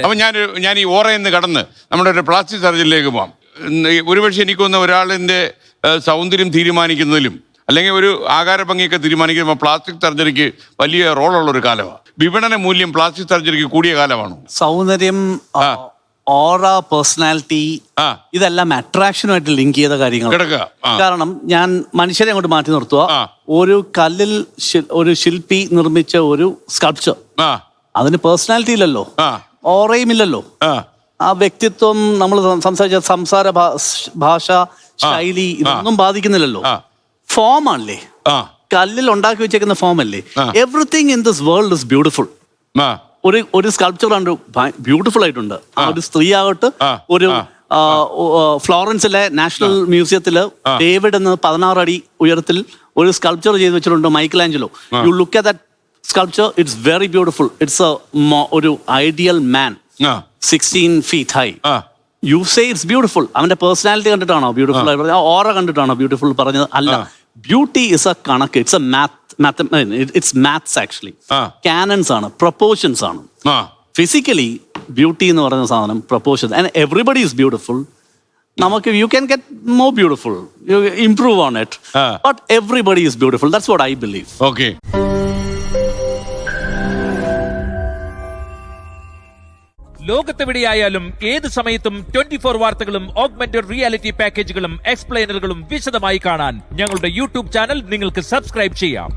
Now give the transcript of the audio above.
അപ്പൊ ഞാൻ ഈ ഓറയിൽ നിന്ന് കടന്ന് നമ്മുടെ ഒരു പ്ലാസ്റ്റിക് സർജറിയിലേക്ക് പോകാം. ഒരുപക്ഷെ എനിക്കൊന്ന് ഒരാളിന്റെ സൗന്ദര്യം തീരുമാനിക്കുന്നതിലും അല്ലെങ്കിൽ ഒരു ആകാര ഭംഗിയൊക്കെ തീരുമാനിക്കുമ്പോൾ പ്ലാസ്റ്റിക് സർജറിക്ക് വലിയ റോളുള്ള ഒരു കാലമാണ്. വിപണന മൂല്യം പ്ലാസ്റ്റിക് സർജറിക്ക് കൂടിയ കാലമാണ്. സൗന്ദര്യം, ഓറ, പേഴ്സണാലിറ്റി, ഇതെല്ലാം അട്രാക്ഷനുമായിട്ട് ലിങ്ക് ചെയ്ത കാര്യങ്ങൾ. കാരണം ഞാൻ മനുഷ്യരെ അങ്ങോട്ട് മാറ്റി നിർത്തുക. ഒരു കല്ലിൽ ഒരു ശില്പി നിർമ്മിച്ച ഒരു സ്കൾപ്ചർ, അതിന് പേഴ്സണാലിറ്റി ഇല്ലല്ലോ, ഓറയും ഇല്ലല്ലോ. ആ വ്യക്തിത്വം, നമ്മൾ സംസാരിച്ച സംസാര ഭാഷ, ശൈലി, ഇതൊന്നും ബാധിക്കുന്നില്ലല്ലോ. ഫോം ആണല്ലേ, കല്ലിൽ ഉണ്ടാക്കി വെച്ചേക്കുന്ന ഫോം അല്ലേ. Everything in this world is beautiful. ഒരു സ്കൾപ്ചർ ആണ് ബ്യൂട്ടിഫുൾ ആയിട്ടുണ്ട്. ഒരു സ്ത്രീ ആകട്ടെ, ഒരു ഫ്ലോറൻസിലെ നാഷണൽ മ്യൂസിയത്തില് ഡേവിഡ് എന്ന് 16 അടി ഉയരത്തിൽ ഒരു സ്കൾപ്ചർ ചെയ്ത് വെച്ചിട്ടുണ്ട്, Michelangelo. You look at that sculpture, it's very beautiful. It's ഒരു ideal man, 16 feet high. You say it's beautiful. അവന്റെ പേഴ്സണാലിറ്റി കണ്ടിട്ടാണോ ബ്യൂട്ടിഫുൾ ആയി പറഞ്ഞത്? ഓറ കണ്ടിട്ടാണോ ബ്യൂട്ടിഫുൾ പറഞ്ഞത്? അല്ല. ബ്യൂട്ടി ഇസ് എ കണക്ക്. It's a it's maths actually. Canons ആണ്, പ്രൊപ്പോർഷൻസ് ആണ്. ഫിസിക്കലി ബ്യൂട്ടി എന്ന് പറയുന്ന സാധനം proportion. And everybody is beautiful. നമുക്ക് you can get more beautiful, you improve on it, but everybody is beautiful. That's what I believe. Okay. ലോകത്തെവിടെയായാലും ഏത് സമയത്തും 24 വാർത്തകളും ഓഗ്മെന്റഡ് റിയാലിറ്റി പാക്കേജുകളും എക്സ്പ്ലെയിനറുകളും വിശദമായി കാണാൻ ഞങ്ങളുടെ യൂട്യൂബ് ചാനൽ നിങ്ങൾക്ക് സബ്സ്ക്രൈബ് ചെയ്യാം.